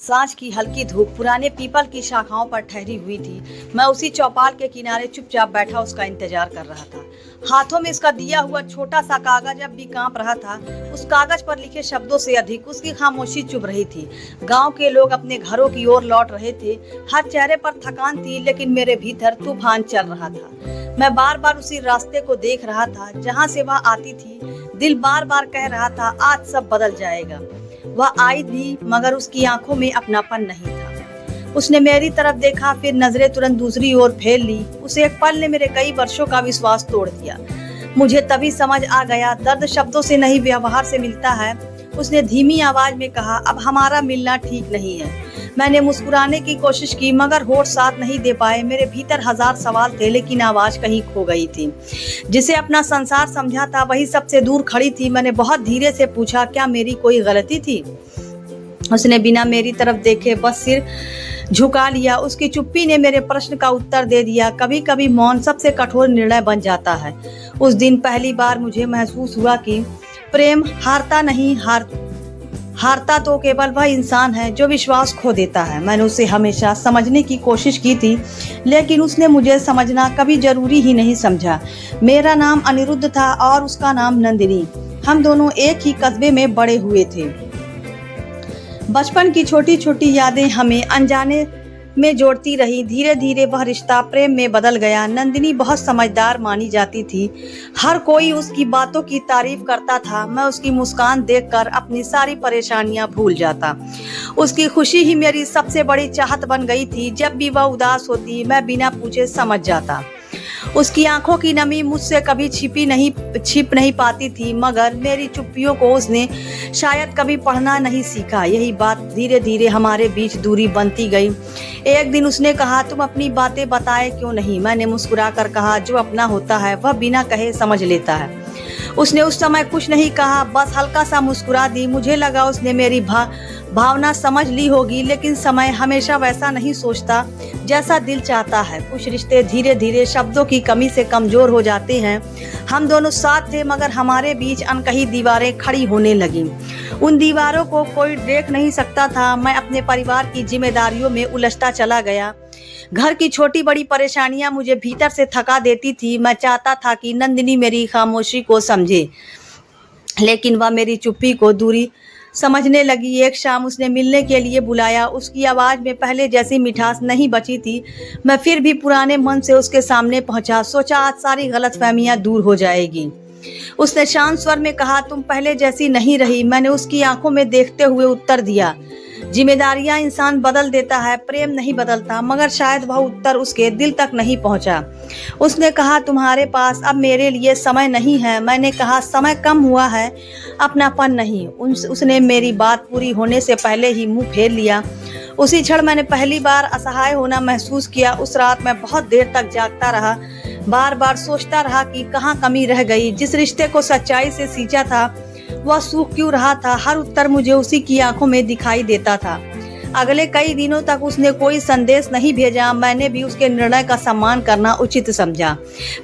सांझ की हल्की धूप पुराने पीपल की शाखाओं पर ठहरी हुई थी। मैं उसी चौपाल के किनारे चुपचाप बैठा उसका इंतजार कर रहा था। हाथों में उसका दिया हुआ छोटा सा कागज अब भी कांप रहा था। उस कागज पर लिखे शब्दों से अधिक उसकी खामोशी चुभ रही थी। गांव के लोग अपने घरों की ओर लौट रहे थे। हर चेहरे पर थकान थी, लेकिन मेरे भीतर तूफान चल रहा था। मैं बार बार उसी रास्ते को देख रहा था जहाँ से वह आती थी। दिल बार बार कह रहा था आज सब बदल जाएगा। वह आई थी, मगर उसकी आंखों में अपनापन नहीं था। उसने मेरी तरफ देखा, फिर नजरें तुरंत दूसरी ओर फेर ली। उसे एक पल ने मेरे कई वर्षों का विश्वास तोड़ दिया। मुझे तभी समझ आ गया, दर्द शब्दों से नहीं व्यवहार से मिलता है। उसने धीमी आवाज में कहा, अब हमारा मिलना ठीक नहीं है। मैंने मुस्कुराने की कोशिश की, मगर होठ साथ नहीं दे पाए। मेरे भीतर हजार सवाल थे, लेकिन आवाज कहीं खो गई थी। जिसे अपना संसार समझा था, वही सबसे दूर खड़ी थी। मैंने बहुत धीरे से पूछा, क्या मेरी कोई गलती थी? उसने बिना मेरी तरफ देखे बस सिर झुका लिया। उसकी चुप्पी ने मेरे प्रश्न का उत्तर दे दिया। कभी कभी मौन सबसे कठोर निर्णय बन जाता है। उस दिन पहली बार मुझे महसूस हुआ कि प्रेम हारता तो केवल वह इंसान है जो विश्वास खो देता है। मैंने उसे हमेशा समझने की कोशिश की थी, लेकिन उसने मुझे समझना कभी जरूरी ही नहीं समझा। मेरा नाम अनिरुद्ध था और उसका नाम नंदिनी। हम दोनों एक ही कस्बे में बड़े हुए थे। बचपन की छोटी छोटी यादें हमें अनजाने में जोड़ती रही। धीरे धीरे वह रिश्ता प्रेम में बदल गया। नंदिनी बहुत समझदार मानी जाती थी। हर कोई उसकी बातों की तारीफ करता था। मैं उसकी मुस्कान देखकर अपनी सारी परेशानियां भूल जाता। उसकी खुशी ही मेरी सबसे बड़ी चाहत बन गई थी। जब भी वह उदास होती, मैं बिना पूछे समझ जाता। उसकी आंखों की नमी मुझसे कभी छिप नहीं पाती थी, मगर मेरी चुप्पियों को उसने शायद कभी पढ़ना नहीं सीखा। यही बात धीरे धीरे हमारे बीच दूरी बनती गई। एक दिन उसने कहा, तुम अपनी बातें बताए क्यों नहीं? मैंने मुस्कुरा कर कहा, जो अपना होता है वह बिना कहे समझ लेता है। उसने उस समय कुछ नहीं कहा, बस हल्का सा मुस्कुरा दी। मुझे लगा उसने मेरी भावना समझ ली होगी, लेकिन समय हमेशा वैसा नहीं सोचता जैसा दिल चाहता है। कुछ रिश्ते धीरे धीरे शब्दों की कमी से कमजोर हो जाते हैं। हम दोनों साथ थे, मगर हमारे बीच अनकही दीवारें खड़ी होने लगीं। उन दीवारों को कोई देख नहीं सकता था। मैं अपने परिवार की जिम्मेदारियों में उलझता चला गया। घर की छोटी बड़ी परेशानियां मुझे भीतर से थका देती थी। मैं चाहता था कि नंदिनी मेरी खामोशी को समझे, लेकिन वह मेरी चुप्पी को दूरी समझने लगी। एक शाम उसने मिलने के लिए बुलाया। उसकी आवाज़ में पहले जैसी मिठास नहीं बची थी। मैं फिर भी पुराने मन से उसके सामने पहुंचा। सोचा आज सारी गलतफहमियां दूर हो जाएगी। उसने शांत स्वर में कहा, तुम पहले जैसी नहीं रही। मैंने उसकी आंखों में देखते हुए उत्तर दिया, जिम्मेदारियां इंसान बदल देता है, प्रेम नहीं बदलता। मगर शायद वह उत्तर उसके दिल तक नहीं पहुंचा। उसने कहा, तुम्हारे पास अब मेरे लिए समय नहीं है। मैंने कहा, समय कम हुआ है, अपनापन नहीं। उसने मेरी बात पूरी होने से पहले ही मुंह फेर लिया। उसी क्षण मैंने पहली बार असहाय होना महसूस किया। उस रात मैं बहुत देर तक जागता रहा। बार बार सोचता रहा कि कहाँ कमी रह गई। जिस रिश्ते को सच्चाई से सींचा था, वह सूख क्यों रहा था? हर उत्तर मुझे उसी की आंखों में दिखाई देता था। अगले कई दिनों तक उसने कोई संदेश नहीं भेजा। मैंने भी उसके निर्णय का सम्मान करना उचित समझा।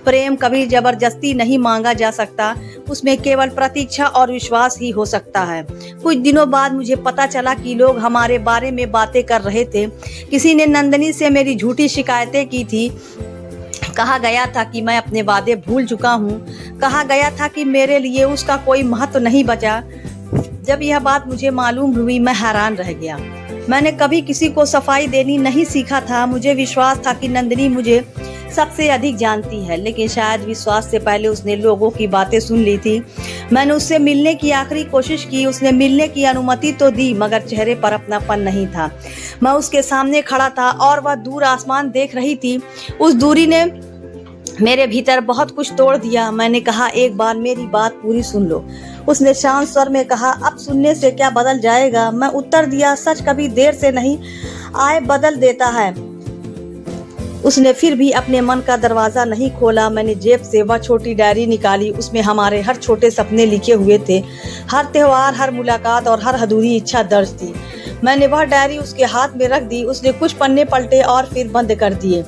प्रेम कभी जबरदस्ती नहीं मांगा जा सकता, उसमें केवल प्रतीक्षा और विश्वास ही हो सकता है। कुछ दिनों बाद मुझे पता चला कि लोग हमारे बारे में बातें कर रहे थे। किसी ने नंदिनी से मेरी झूठी शिकायतें की थी। कहा गया था कि मैं अपने वादे भूल चुका हूँ। कहा गया था कि मेरे लिए उसका कोई महत्व नहीं बचा। जब यह बात मुझे मालूम हुई, मैं हैरान रह गया। मैंने कभी किसी को सफाई देनी नहीं सीखा था। मुझे विश्वास था कि नंदिनी मुझे सबसे अधिक जानती है, लेकिन शायद विश्वास से पहले उसने लोगों की बातें सुन ली थी। मैंने उससे मिलने की आखिरी कोशिश की। उसने मिलने की अनुमति तो दी, मगर चेहरे पर अपनापन नहीं था। मैं उसके सामने खड़ा था और वह दूर आसमान देख रही थी। उस दूरी ने मेरे भीतर बहुत कुछ तोड़ दिया। मैंने कहा, एक बार मेरी बात पूरी सुन लो। उसने शांत स्वर में कहा, अब सुनने से क्या बदल जाएगा? मैं उत्तर दिया, सच कभी देर से नहीं आए बदल देता है। उसने फिर भी अपने मन का दरवाजा नहीं खोला। मैंने जेब से वह छोटी डायरी निकाली। उसमें हमारे हर छोटे सपने लिखे हुए थे। हर त्योहार, हर मुलाकात और हर अधूरी इच्छा दर्ज थी। मैंने वह डायरी उसके हाथ में रख दी। उसने कुछ पन्ने पलटे और फिर बंद कर दिए।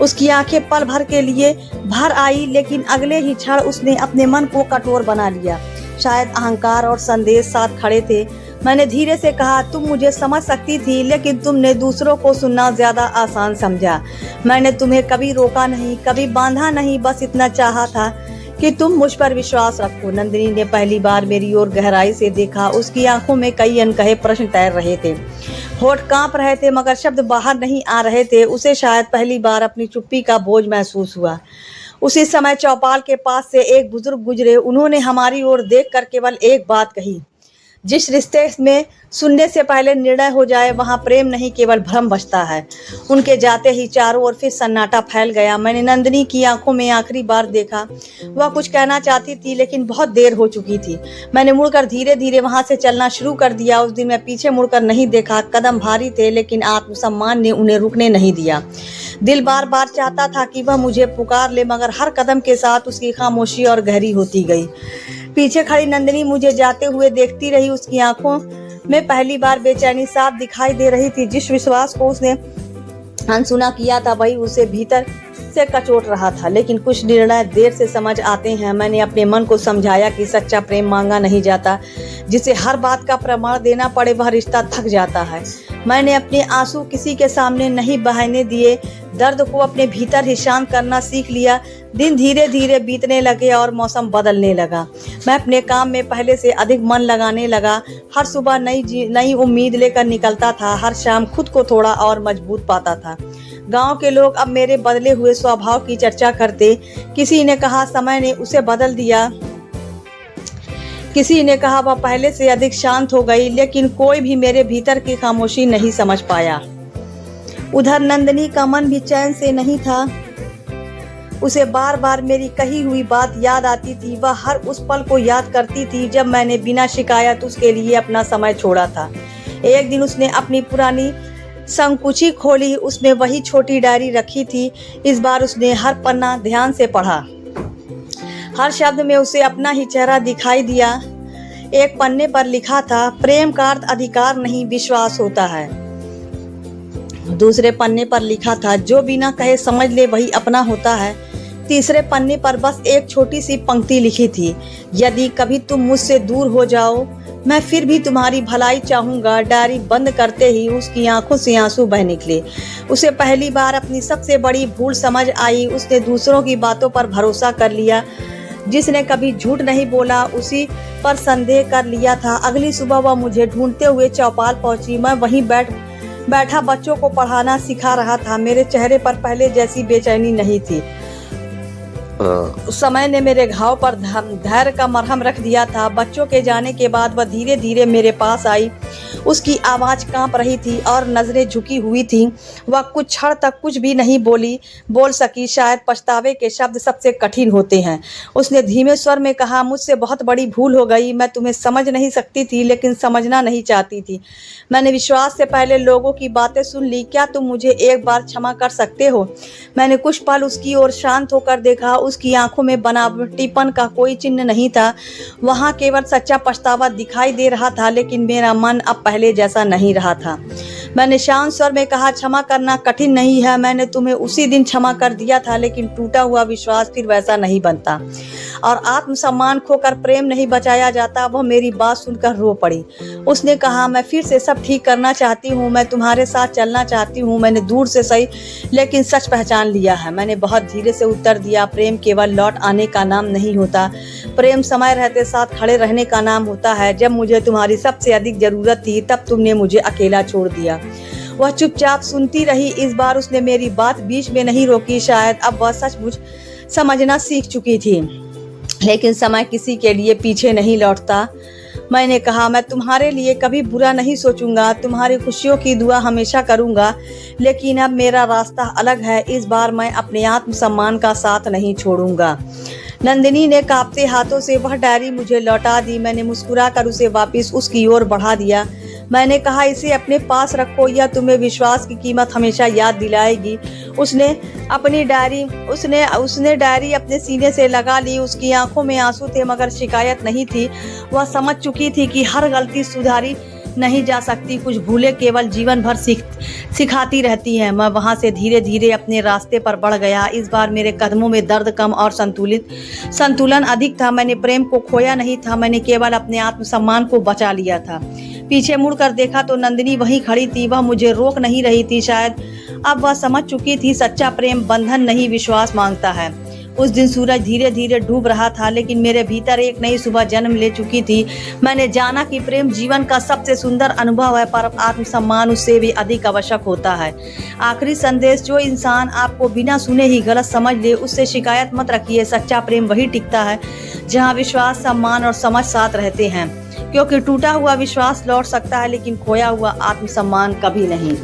उसकी आंखें पल भर के लिए भर आई, लेकिन अगले ही क्षण उसने अपने मन को कठोर बना लिया। शायद अहंकार और संदेश साथ खड़े थे। मैंने धीरे से कहा, तुम मुझे समझ सकती थी, लेकिन तुमने दूसरों को सुनना ज्यादा आसान समझा। मैंने तुम्हें कभी रोका नहीं, कभी बांधा नहीं, बस इतना चाहा था कि तुम मुझ पर विश्वास रखो। नंदिनी ने पहली बार मेरी ओर गहराई से देखा। उसकी आंखों में कई अनकहे प्रश्न तैर रहे थे, होठ कांप रहे थे, मगर शब्द बाहर नहीं आ रहे थे। उसे शायद पहली बार अपनी चुप्पी का बोझ महसूस हुआ। उसी समय चौपाल के पास से एक बुजुर्ग गुजरे। उन्होंने हमारी ओर देखकर केवल एक बात कही, जिस रिश्ते में सुनने से पहले निर्णय हो जाए वहाँ प्रेम नहीं, केवल भ्रम बचता है। उनके जाते ही चारों ओर फिर सन्नाटा फैल गया। मैंने नंदिनी की आंखों में आखिरी बार देखा। वह कुछ कहना चाहती थी, लेकिन बहुत देर हो चुकी थी। मैंने मुड़कर धीरे धीरे वहाँ से चलना शुरू कर दिया। उस दिन मैं पीछे मुड़कर नहीं देखा। कदम भारी थे, लेकिन आत्मसम्मान ने उन्हें रुकने नहीं दिया। दिल बार बार चाहता था कि वह मुझे पुकार ले, मगर हर कदम के साथ उसकी खामोशी और गहरी होती गई। पीछे खड़ी नंदिनी मुझे जाते हुए देखती रही। उसकी आंखों में पहली बार बेचैनी साफ दिखाई दे रही थी। जिस विश्वास को उसने अनसुना किया था वही उसे भीतर से कचोट रहा था। लेकिन कुछ निर्णय देर से समझ आते हैं। मैंने अपने मन को समझाया कि सच्चा प्रेम मांगा नहीं जाता। जिसे हर बात का प्रमाण देना पड़े वह रिश्ता थक जाता है। मैंने अपने आंसू किसी के सामने नहीं बहाने दिए। दर्द को अपने भीतर ही शांत करना सीख लिया। दिन धीरे धीरे बीतने लगे और मौसम बदलने लगा। मैं अपने काम में पहले से अधिक मन लगाने लगा। हर सुबह नई उम्मीद लेकर निकलता था। हर शाम खुद को थोड़ा और मजबूत पाता था। गांव के लोग अब मेरे बदले हुए स्वभाव की चर्चा करते। किसी ने कहा समय ने उसे बदल दिया, किसी ने कहा वह पहले से अधिक शांत हो गई, लेकिन कोई भी मेरे भीतर की खामोशी नहीं समझ पाया। उधर नंदिनी का मन भी चैन से नहीं था। उसे बार बार मेरी कही हुई बात याद आती थी। वह हर उस पल को याद करती थी जब मैंने बिना शिकायत उसके लिए अपना समय छोड़ा था। एक दिन उसने अपनी पुरानी संकुची खोली। उसमें वही छोटी डायरी रखी थी। इस बार उसने हर पन्ना ध्यान से पढ़ा। हर शब्द में उसे अपना ही चेहरा दिखाई दिया। एक पन्ने पर लिखा था, प्रेम का अर्थ अधिकार नहीं विश्वास होता है। दूसरे पन्ने पर लिखा था, जो बिना कहे समझ ले वही अपना होता है। तीसरे पन्ने पर बस एक छोटी सी पंक्ति लिखी थी, यदि कभी तुम मुझसे दूर हो जाओ मैं फिर भी तुम्हारी भलाई चाहूँगा। डायरी बंद करते ही उसकी आंखों से आंसू बह निकले। उसे पहली बार अपनी सबसे बड़ी भूल समझ आई। उसने दूसरों की बातों पर भरोसा कर लिया। जिसने कभी झूठ नहीं बोला उसी पर संदेह कर लिया था। अगली सुबह वह मुझे ढूंढते हुए चौपाल पहुंची। मैं वहीं बैठा बच्चों को पढ़ाना सिखा रहा था। मेरे चेहरे पर पहले जैसी बेचैनी नहीं थी। उस समय ने मेरे घाव पर धैर्य का मरहम रख दिया था। बच्चों के जाने के बाद वह धीरे धीरे मेरे पास आई। उसकी आवाज़ कांप रही थी और नज़रें झुकी हुई थीं। वह कुछ क्षण तक कुछ भी नहीं बोल सकी। शायद पछतावे के शब्द सबसे कठिन होते हैं। उसने धीमे स्वर में कहा, मुझसे बहुत बड़ी भूल हो गई। मैं तुम्हें समझ नहीं सकती थी, लेकिन समझना नहीं चाहती थी। मैंने विश्वास से पहले लोगों की बातें सुन ली। क्या तुम मुझे एक बार क्षमा कर सकते हो? मैंने कुछ पल उसकी ओर शांत होकर देखा। उसकी आंखों में बनावटीपन का कोई चिन्ह नहीं था। वहाँ केवल सच्चा पछतावा दिखाई दे रहा था। लेकिन मेरा मन अब पहले जैसा नहीं रहा था। मैंने शांत स्वर में कहा, क्षमा करना कठिन नहीं है। मैंने तुम्हें उसी दिन क्षमा कर दिया था, लेकिन टूटा हुआ विश्वास फिर वैसा नहीं बनता और आत्मसम्मान खोकर प्रेम नहीं बचाया जाता। वह मेरी बात सुनकर रो पड़ी। उसने कहा, मैं फिर से सब ठीक करना चाहती हूँ। मैं तुम्हारे साथ चलना चाहती हूँ। मैंने दूर से सही लेकिन सच पहचान लिया है। मैंने बहुत धीरे से उत्तर दिया, प्रेम केवल लौट आने का नाम नहीं होता। प्रेम समय रहते साथ खड़े रहने का नाम होता है। जब मुझे तुम्हारी सबसे अधिक जरूरत थी तब तुमने मुझे अकेला छोड़ दिया। वह चुपचाप सुनती रही। इस बार उसने मेरी बात बीच में नहीं रोकी। शायद अब वह सचमुच समझना सीख चुकी थी। लेकिन समय किसी के लिए पीछे नहीं लौटता। मैंने कहा, मैं तुम्हारे लिए कभी बुरा नहीं सोचूंगा। तुम्हारी खुशियों की दुआ हमेशा करूंगा। लेकिन अब मेरा रास्ता अलग है। इस बार मैं अपने आत्मसम्मान का साथ नहीं छोड़ूंगा। नंदिनी ने कांपते हाथों से वह डायरी मुझे लौटा दी। मैंने मुस्कुराकर उसे वापस उसकी ओर बढ़ा दिया। मैंने कहा, इसे अपने पास रखो, यह तुम्हें विश्वास की कीमत हमेशा याद दिलाएगी। उसने डायरी अपने सीने से लगा ली। उसकी आंखों में आंसू थे, मगर शिकायत नहीं थी। वह समझ चुकी थी कि हर गलती सुधारी नहीं जा सकती, कुछ भूले केवल जीवन भर सिखाती रहती हैं। मैं वहाँ से धीरे धीरे अपने रास्ते पर बढ़ गया। इस बार मेरे कदमों में दर्द कम और संतुलन अधिक था। मैंने प्रेम को खोया नहीं था, मैंने केवल अपने आत्मसम्मान को बचा लिया था। पीछे मुड़कर देखा तो नंदिनी वहीं खड़ी थी। वह मुझे रोक नहीं रही थी। शायद अब वह समझ चुकी थी, सच्चा प्रेम बंधन नहीं विश्वास मांगता है। उस दिन सूरज धीरे धीरे डूब रहा था, लेकिन मेरे भीतर एक नई सुबह जन्म ले चुकी थी। मैंने जाना कि प्रेम जीवन का सबसे सुंदर अनुभव है, पर आत्मसम्मान उससे भी अधिक आवश्यक होता है। आखिरी संदेश, जो इंसान आपको बिना सुने ही गलत समझ ले, उससे शिकायत मत रखिए। सच्चा प्रेम वही टिकता है जहाँ विश्वास, सम्मान और समझ साथ रहते हैं, क्योंकि टूटा हुआ विश्वास लौट सकता है, लेकिन खोया हुआ आत्मसम्मान कभी नहीं।